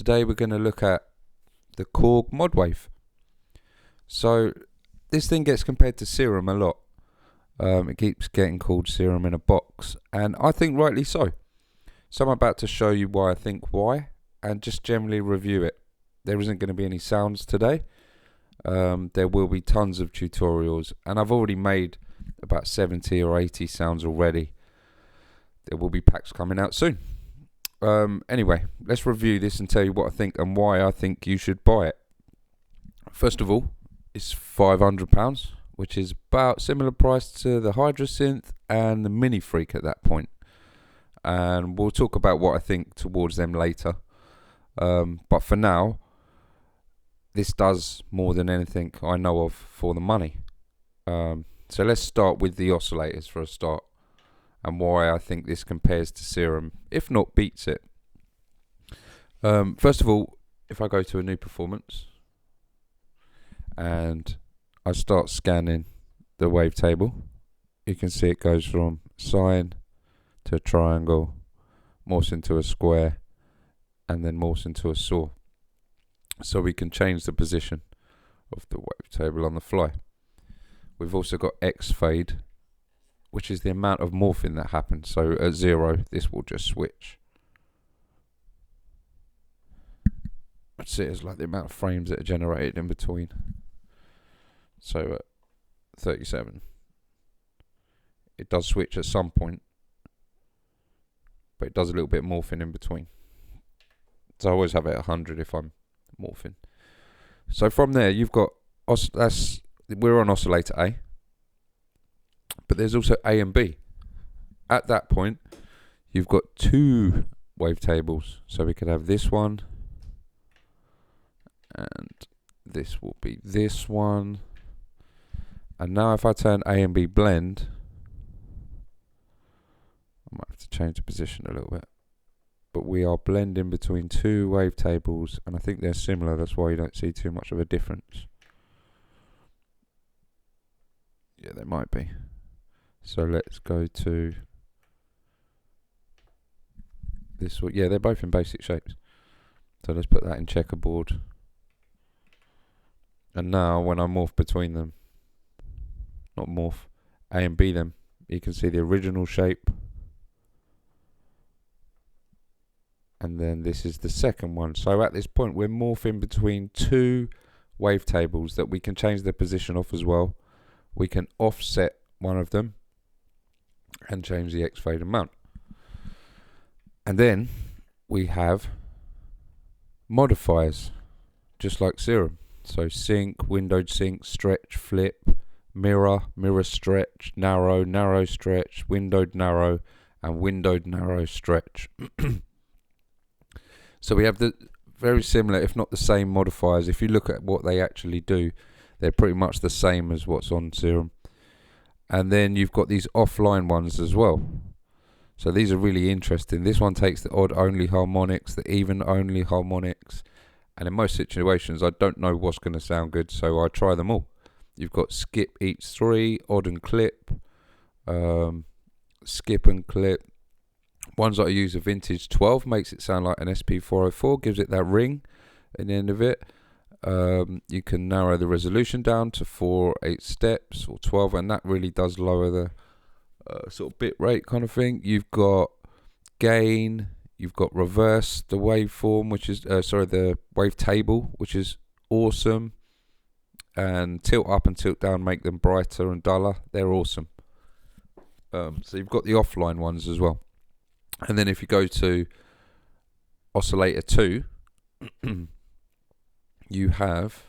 Today we're going to look at the Korg Modwave. So this thing gets compared to Serum a lot. It keeps getting called Serum in a box, and I think rightly so. So I'm about to show you why I think why, and just generally review it. There isn't going to be any sounds today. There will be tons of tutorials, and I've already made about 70 or 80 sounds already. There will be packs coming out soon. Anyway, let's review this and tell you what I think and why I think you should buy it. First of all, it's £500, which is about similar price to the Hydra Synth and the Mini Freak at that point. And we'll talk about what I think towards them later. But for now, this does more than anything I know of for the money. So let's start with the oscillators for a start, and why I think this compares to Serum, if not beats it. First of all, if I go to a new performance and I start scanning the wavetable, you can see it goes from sine to a triangle, morphs into a square, and then morphs into a saw. So we can change the position of the wavetable on the fly. We've also got X fade, which is the amount of morphing that happens. So at 0, this will just switch. I'd see it as like the amount of frames that are generated in between. So at 37, it does switch at some point, but it does a little bit of morphing in between. So I always have it at 100 if I'm morphing. So from there, you've got we're on oscillator A, but there's also A and B. At that point, you've got two wavetables. So we could have this one, and this will be this one. And now if I turn A and B blend, I might have to change the position a little bit, but we are blending between two wavetables, and I think they're similar. That's why you don't see too much of a difference. Yeah, they might be. So let's go to this one. Yeah, they're both in basic shapes. So let's put that in checkerboard. And now when I morph between them, not morph, A and B them, you can see the original shape. And then this is the second one. So at this point, we're morphing between two wavetables that we can change the position of as well. We can offset one of them and change the X fade amount. And then we have modifiers, just like Serum. So sync, windowed sync, stretch, flip, mirror, mirror stretch, narrow, narrow stretch, windowed narrow, and windowed narrow stretch. So we have the very similar, if not the same modifiers. If you look at what they actually do, they're pretty much the same as what's on Serum. And then you've got these offline ones as well. So these are really interesting. This one takes the odd only harmonics, the even only harmonics. And in most situations, I don't know what's going to sound good, so I try them all. You've got skip each 3, odd and clip, skip and clip. Ones that I use a vintage 12 makes it sound like an SP404, gives it that ring at the end of it. You can narrow the resolution down to 4 8 steps or 12, and that really does lower the sort of bit rate kind of thing. You've got gain, you've got reverse the waveform, which is the wavetable, which is awesome, and tilt up and tilt down make them brighter and duller. They're awesome. So you've got the offline ones as well. And then if you go to Oscillator 2, you have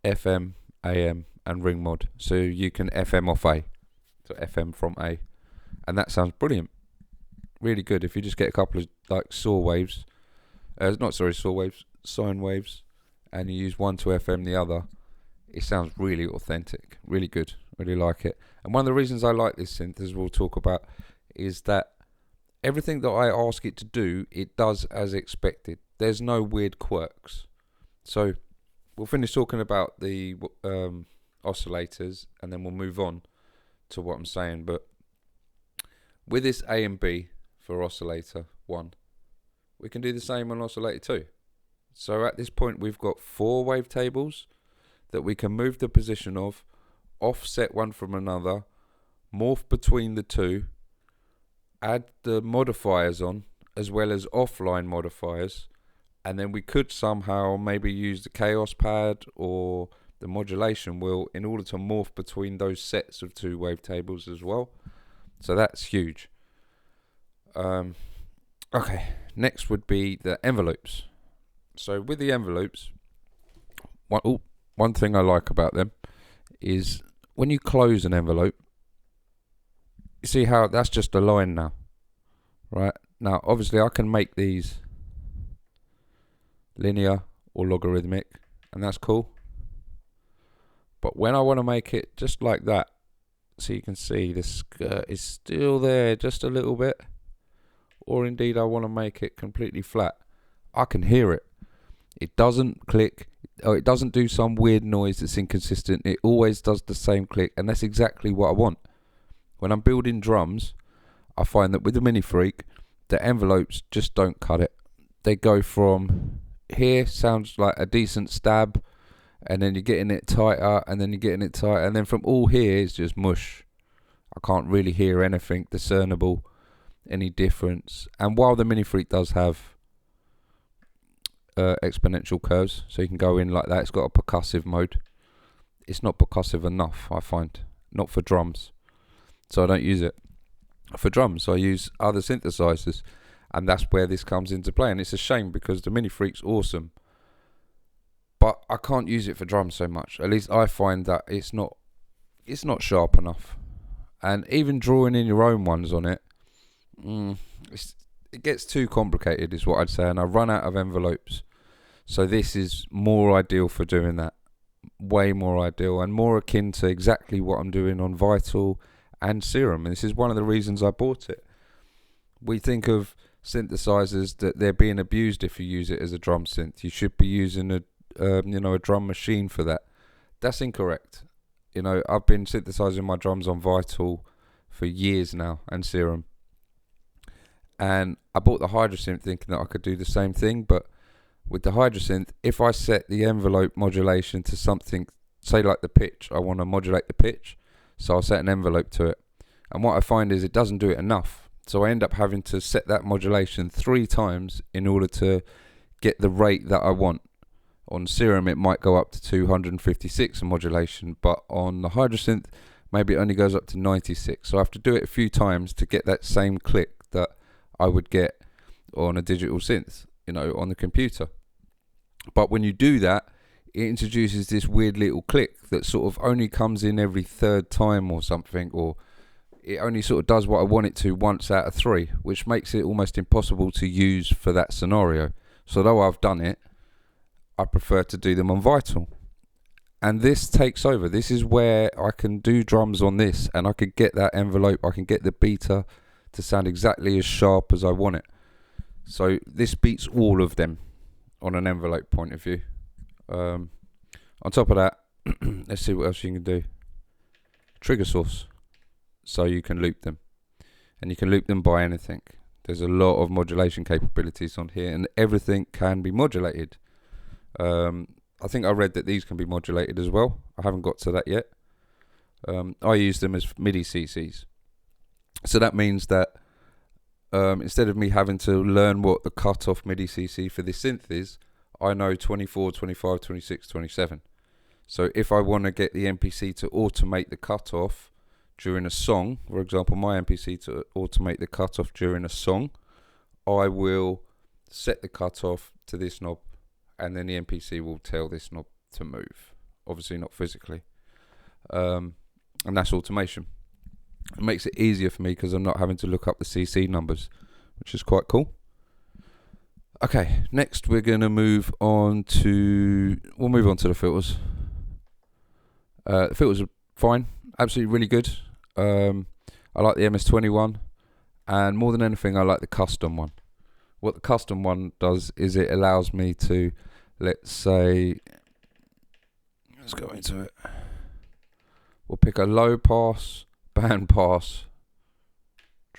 FM, AM, and ring mod. So you can FM off A, so FM from A, and that sounds brilliant, really good. If you just get a couple of like sine waves, and you use one to FM the other, it sounds really authentic, really good. Really like it. And one of the reasons I like this synth, as we'll talk about, is that everything that I ask it to do, it does as expected. There's no weird quirks. So we'll finish talking about the oscillators, and then we'll move on to what I'm saying. But with this A and B for oscillator 1, we can do the same on oscillator 2. So at this point we've got 4 wavetables that we can move the position of, offset one from another, morph between the two, add the modifiers on as well as offline modifiers, and then we could somehow maybe use the chaos pad or the modulation wheel in order to morph between those sets of 2 wavetables as well. So that's huge. Okay, next would be the envelopes. So with the envelopes, one thing I like about them is when you close an envelope, you see how that's just a line now, right? Now obviously I can make these linear or logarithmic, and that's cool. But when I want to make it just like that, so you can see the skirt is still there just a little bit, or indeed I want to make it completely flat, I can hear it. It doesn't click, or it doesn't do some weird noise that's inconsistent. It always does the same click, and that's exactly what I want. When I'm building drums, I find that with the Mini Freak, the envelopes just don't cut it. They go from here, sounds like a decent stab, and then you're getting it tighter, and then you're getting it tighter, and then from all here it's just mush. I can't really hear anything discernible, any difference. And while the Mini Freak does have exponential curves, so you can go in like that, it's got a percussive mode. It's not percussive enough, I find, not for drums, so I don't use it. For drums I use other synthesizers, and that's where this comes into play. And it's a shame because the Mini Freak's awesome, but I can't use it for drums so much. At least I find that it's not sharp enough. And even drawing in your own ones on it, it gets too complicated is what I'd say, and I run out of envelopes. So this is more ideal for doing that. Way more ideal and more akin to exactly what I'm doing on Vital and Serum. And this is one of the reasons I bought it. We think of synthesizers that they're being abused if you use it as a drum synth. You should be using a drum machine for that. That's incorrect. I've been synthesizing my drums on Vital for years now and Serum. And I bought the Hydrasynth thinking that I could do the same thing, but with the Hydrasynth, if I set the envelope modulation to something, say like the pitch, I want to modulate the pitch, so I'll set an envelope to it. And what I find is it doesn't do it enough. So I end up having to set that modulation 3 times in order to get the rate that I want. On Serum it might go up to 256 in modulation, but on the Hydrasynth maybe it only goes up to 96. So I have to do it a few times to get that same click that I would get on a digital synth, on the computer. But when you do that, it introduces this weird little click that sort of only comes in every 3rd time or something, or it only sort of does what I want it to once out of 3, which makes it almost impossible to use for that scenario. So though I've done it, I prefer to do them on Vital. And this takes over. This is where I can do drums on this, and I could get that envelope, I can get the beta to sound exactly as sharp as I want it. So this beats all of them on an envelope point of view. On top of that, let's see what else you can do. Trigger source, so you can loop them, and you can loop them by anything. There's a lot of modulation capabilities on here, and everything can be modulated. I think I read that these can be modulated as well. I haven't got to that yet. I use them as MIDI CCs, so that means that instead of me having to learn what the cutoff MIDI CC for this synth is, I know 24, 25, 26, 27. So if I want to get the MPC to automate the cutoff during a song, for example, my MPC to automate the cutoff during a song, I will set the cutoff to this knob, and then the MPC will tell this knob to move. Obviously not physically. And that's automation. It makes it easier for me because I'm not having to look up the CC numbers, which is quite cool. Okay, next we're going to move on to the filters. The filters are fine, absolutely really good. I like the MS-21, and more than anything I like the custom one. What the custom one does is it allows me to, let's say, let's go into it. We'll pick a low pass, band pass,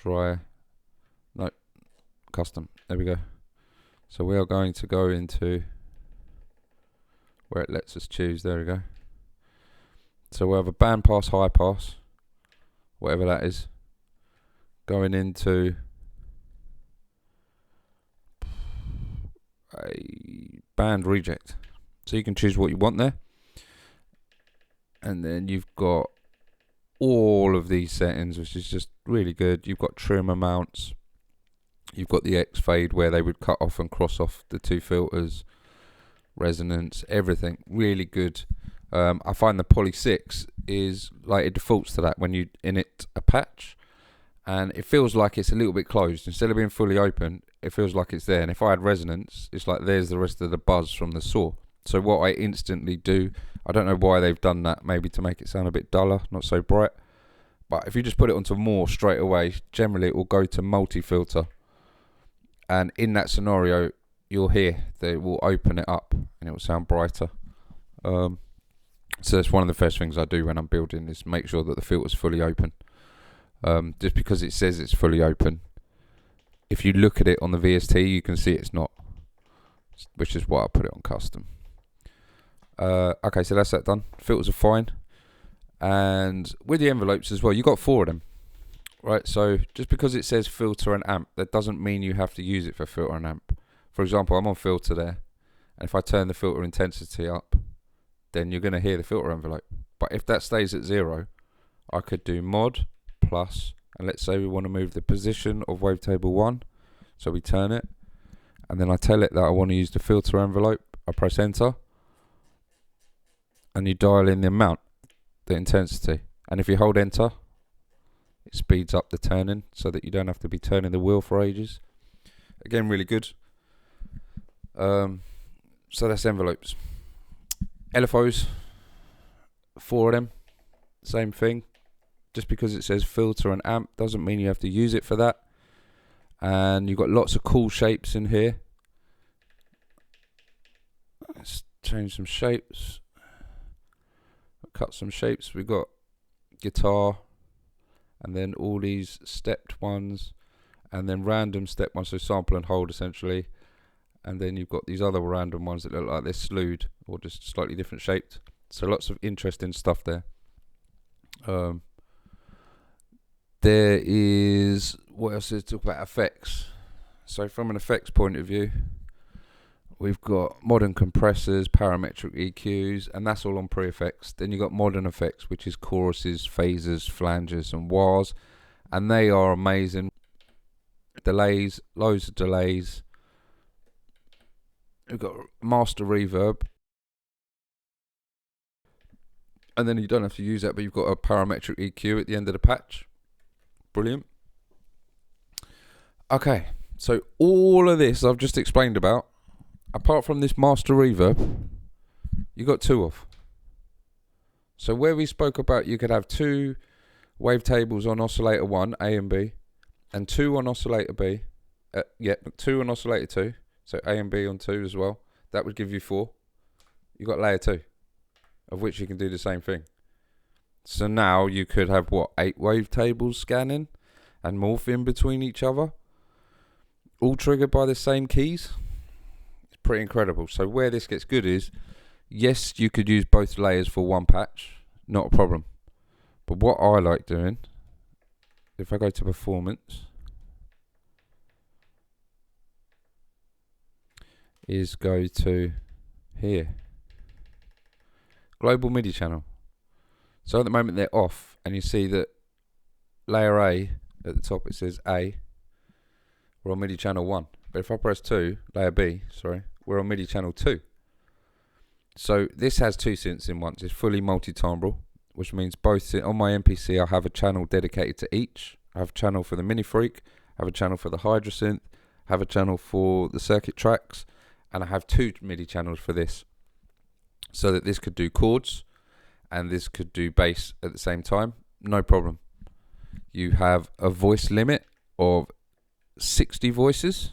dry, no, custom, there we go. So we are going to go into where it lets us choose, there we go. So we'll have a band pass, high pass, whatever that is, going into a band reject. So you can choose what you want there. And then you've got all of these settings, which is just really good. You've got trim amounts. You've got the X fade where they would cut off and cross off the two filters. Resonance, everything. Really good. I find the Poly 6 is like it defaults to that when you init a patch. And it feels like it's a little bit closed. Instead of being fully open, it feels like it's there. And if I had resonance, it's like there's the rest of the buzz from the saw. So what I instantly do, I don't know why they've done that, maybe to make it sound a bit duller, not so bright. But if you just put it onto more straight away, generally it will go to multi-filter. And in that scenario, you'll hear that it will open it up and it will sound brighter. So that's one of the first things I do when I'm building is make sure that the filter's fully open. Just because it says it's fully open, if you look at it on the VST, you can see it's not, which is why I put it on custom. Okay, so that's that done. Filters are fine. And with the envelopes as well, you got 4 of them. Right, so just because it says filter and amp, that doesn't mean you have to use it for filter and amp. For example, I'm on filter there, and if I turn the filter intensity up, then you're going to hear the filter envelope. But if that stays at 0, I could do mod plus, and let's say we want to move the position of wavetable 1, so we turn it, and then I tell it that I want to use the filter envelope. I press enter, and you dial in the amount, the intensity, and if you hold enter, it speeds up the turning so that you don't have to be turning the wheel for ages. Again, really good. So that's envelopes. LFOs, 4 of them, same thing. Just because it says filter and amp doesn't mean you have to use it for that. And you've got lots of cool shapes in here. Let's change some shapes. Cut some shapes. We've got guitar, and then all these stepped ones, and then random step ones, so sample and hold essentially. And then you've got these other random ones that look like they're slewed or just slightly different shaped. So lots of interesting stuff there. There is, what else is to talk about? Effects. So from an effects point of view, we've got modern compressors, parametric EQs, and that's all on pre-effects. Then you've got modern effects, which is choruses, phasers, flanges, and wahs, and they are amazing. Delays, loads of delays. We've got master reverb, and then you don't have to use that, but you've got a parametric EQ at the end of the patch. Brilliant. Okay, so all of this I've just explained about, apart from this master reverb, you got 2 of. So where we spoke about you could have 2 wavetables on oscillator 1, A and B, and 2 on oscillator B, 2 on oscillator 2, so A and B on 2 as well. That would give you 4. You got layer 2, of which you can do the same thing. So now you could have, what, 8 wavetables scanning and morphing between each other, all triggered by the same keys. It's pretty incredible. So where this gets good is, yes, you could use both layers for one patch, not a problem. But what I like doing, if I go to performance, is go to here, global MIDI channel. So at the moment they're off, and you see that layer A at the top, it says A, we're on MIDI channel 1. But if I press 2, layer B, sorry, we're on MIDI channel 2. So this has 2 synths in one. It's fully multi-timbral, which means both on my MPC I have a channel dedicated to each. I have a channel for the Mini Freak, I have a channel for the Hydra synth, I have a channel for the circuit tracks, and I have 2 MIDI channels for this. So that this could do chords, and this could do bass at the same time, no problem. You have a voice limit of 60 voices,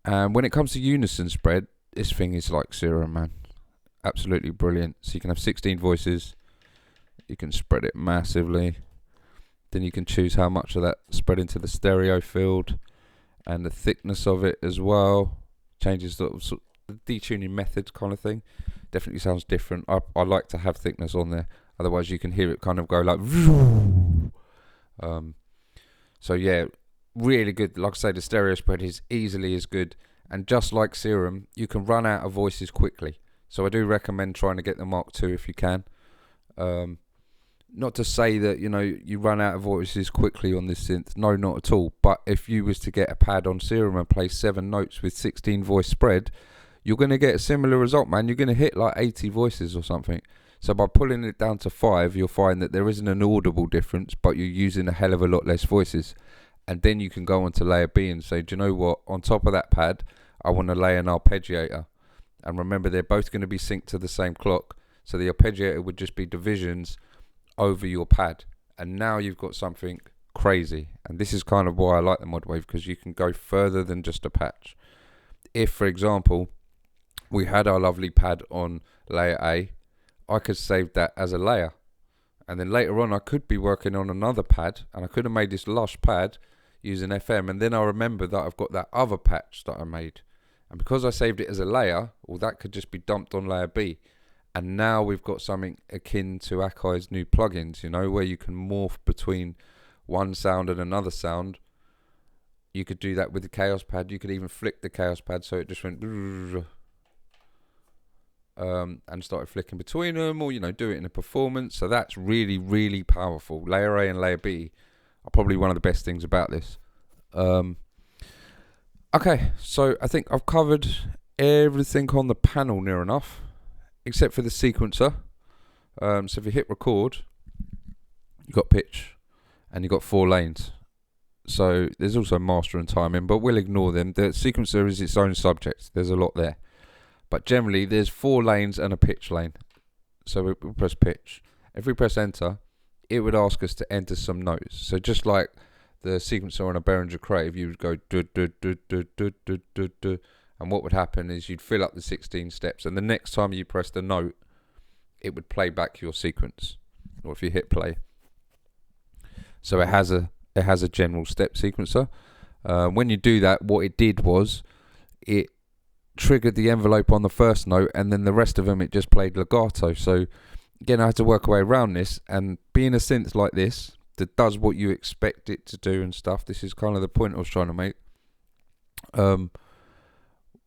and when it comes to unison spread, this thing is like zero, man. Absolutely brilliant. So you can have 16 voices, you can spread it massively. Then you can choose how much of that spread into the stereo field and the thickness of it as well. Changes the detuning method kind of thing. Definitely sounds different. I like to have thickness on there, otherwise you can hear it kind of go like so yeah, really good. Like I say, the stereo spread is easily as good, and just like Serum, you can run out of voices quickly. So I do recommend trying to get the Mark II if you can. Not to say that, you know, you run out of voices quickly on this synth. No, not at all. But if you was to get a pad on Serum and play 7 notes with 16 voice spread, you're going to get a similar result, man. You're going to hit like 80 voices or something. So by pulling it down to 5, you'll find that there isn't an audible difference, but you're using a hell of a lot less voices. And then you can go on to layer B and say, do you know what? On top of that pad, I want to lay an arpeggiator. And remember, they're both going to be synced to the same clock. So the arpeggiator would just be divisions over your pad. And now you've got something crazy. And this is kind of why I like the Modwave, because you can go further than just a patch. If, for example, we had our lovely pad on layer A, I could save that as a layer. And then later on, I could be working on another pad, and I could have made this lush pad using FM. And then I remember that I've got that other patch that I made. And because I saved it as a layer, well, that could just be dumped on layer B. And now we've got something akin to Akai's new plugins, you know, where you can morph between one sound and another sound. You could do that with the Chaos pad. You could even flick the Chaos pad so it just went and started flicking between them, or, you know, do it in a performance. So that's really, really powerful. Layer A and layer B are probably one of the best things about this. Okay, so I think I've covered everything on the panel near enough, except for the sequencer. So if you hit record, you've got pitch, and you've got 4 lanes. So there's also master and timing, but we'll ignore them. The sequencer is its own subject. There's a lot there. But generally, there's 4 lanes and a pitch lane. So we press pitch. If we press enter, it would ask us to enter some notes. So just like the sequencer on a Behringer Crave, you would go do, do, do, do, do, do, do, do. And what would happen is you'd fill up the 16 steps, and the next time you press the note, it would play back your sequence. Or if you hit play. So it has a general step sequencer. When you do that, what it did was it triggered the envelope on the first note, and then the rest of them it just played legato. So again, I had to work a way around this, and being a synth like this that does what you expect it to do and stuff, this is kind of the point I was trying to make.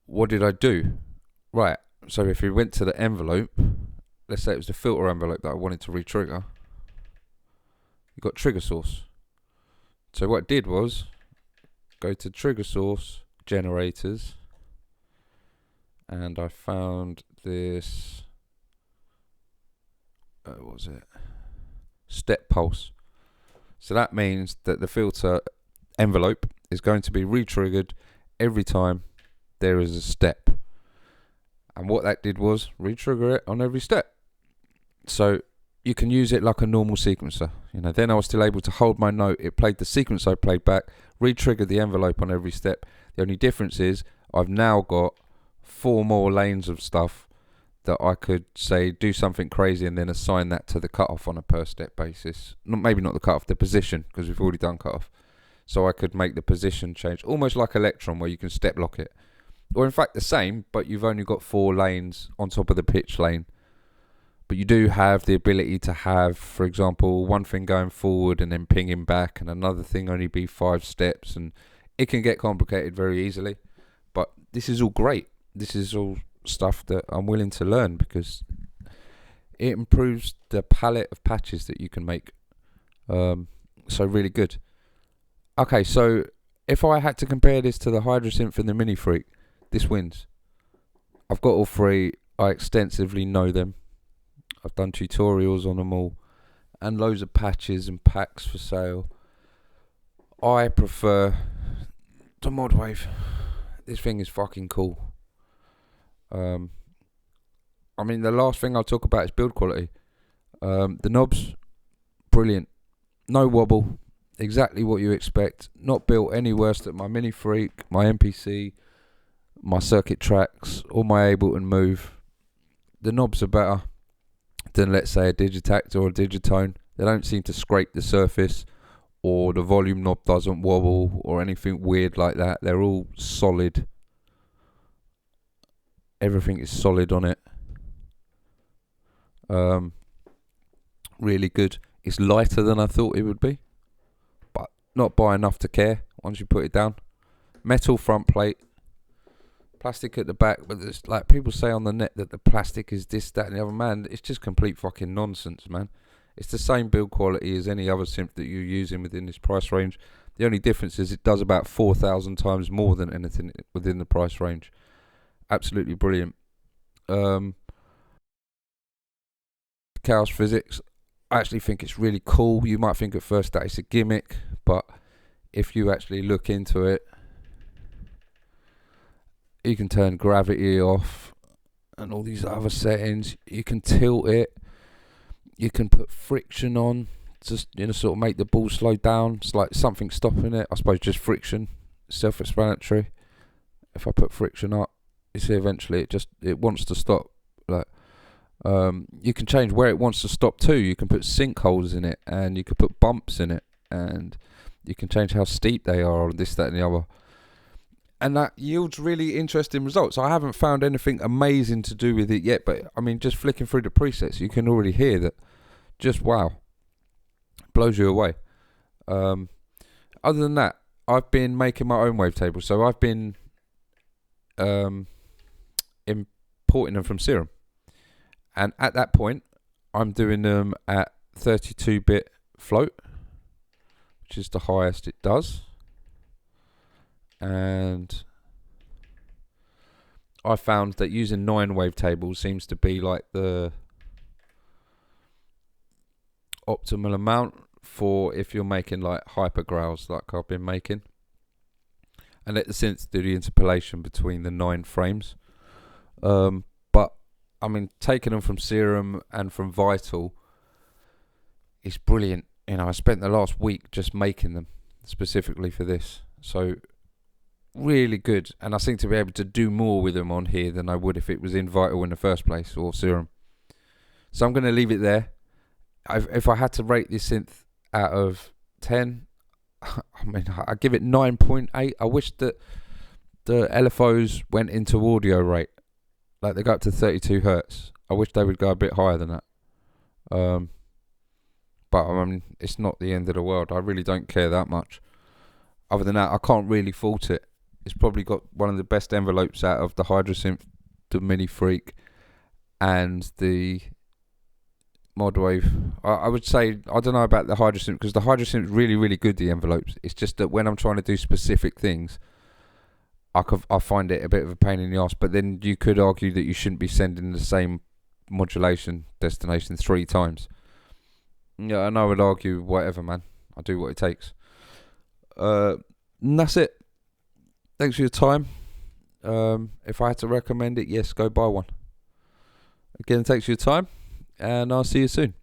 What did I do? Right, so if we went to the envelope, let's say it was the filter envelope that I wanted to re-trigger, you got trigger source. So what I did was go to trigger source, generators, and I found this, what was it? Step pulse. So that means that the filter envelope is going to be re-triggered every time there is a step. And what that did was re-trigger it on every step. So you can use it like a normal sequencer. You know, then I was still able to hold my note. It played the sequence I played back, re-triggered the envelope on every step. The only difference is I've now got 4 more lanes of stuff that I could say do something crazy and then assign that to the cutoff on a per step basis. Maybe not the cutoff, the position, because we've already done cutoff. So I could make the position change, almost like Electron, where you can step lock it. Or in fact the same, but you've only got 4 lanes on top of the pitch lane. But you do have the ability to have, for example, one thing going forward and then pinging back, and another thing only be 5 steps, and it can get complicated very easily. But this is all great. This is all stuff that I'm willing to learn, because it improves the palette of patches that you can make. So really good. Okay, so if I had to compare this to the Hydrasynth and the Mini Freak, this wins. I've got all 3. I extensively know them. I've done tutorials on them all, and loads of patches and packs for sale. I prefer the Modwave. This thing is fucking cool. I mean, the last thing I'll talk about is build quality. The knobs, brilliant. No wobble. Exactly what you expect. Not built any worse than my Mini Freak, my MPC, my Circuit Tracks, or my Ableton Move. The knobs are better than, let's say, a Digitact or a Digitone. They don't seem to scrape the surface or the volume knob doesn't wobble or anything weird like that. They're all solid. Everything is solid on it. Really good. It's lighter than I thought it would be, but not by enough to care once you put it down. Metal front plate, plastic at the back, but it's like people say on the net that the plastic is this, that and the other. Man, it's just complete fucking nonsense, man. It's the same build quality as any other synth that you're using within this price range. The only difference is it does about 4,000 times more than anything within the price range. Absolutely brilliant. Chaos physics, I actually think it's really cool. You might think at first that it's a gimmick, but if you actually look into it, you can turn gravity off and all these other settings. You can tilt it. You can put friction on, just, you know, sort of make the ball slow down. It's like something stopping it. I suppose just friction. Self-explanatory. If I put friction up, you see eventually it wants to stop. Like, you can change where it wants to stop too. You can put sinkholes in it, and you can put bumps in it, and you can change how steep they are, or this, that, and the other. And that yields really interesting results. I haven't found anything amazing to do with it yet, but I mean, just flicking through the presets, you can already hear that. Just wow, blows you away. Other than that, I've been making my own wavetable. So I've been importing them from Serum, and at that point, I'm doing them at 32-bit float, which is the highest it does. And I found that using 9 wavetables seems to be like the optimal amount for if you're making like hyper growls like I've been making, and let the synth do the interpolation between the 9 frames. But I mean, taking them from Serum and from Vital is brilliant. You know, I spent the last week just making them specifically for this, so really good, and I seem to be able to do more with them on here than I would if it was in Vital in the first place or Serum. So I'm going to leave it there. If I had to rate this synth out of 10, I mean, I give it 9.8. I wish that the LFOs went into audio rate, like they go up to 32 hertz. I wish they would go a bit higher than that. But I mean, it's not the end of the world. I really don't care that much. Other than that, I can't really fault it. It's probably got one of the best envelopes out of the Hydrasynth, the Mini Freak, and the Modwave. I would say, I don't know about the Hydrasynth, because the Hydrasynth is really, really good, the envelopes. It's just that when I'm trying to do specific things, I find it a bit of a pain in the arse. But then you could argue that you shouldn't be sending the same modulation destination 3 times. Yeah, and I would argue whatever, man. I do what it takes. And that's it. Thanks for your time. If I had to recommend it, yes, go buy one. Again, thanks for your time, and I'll see you soon.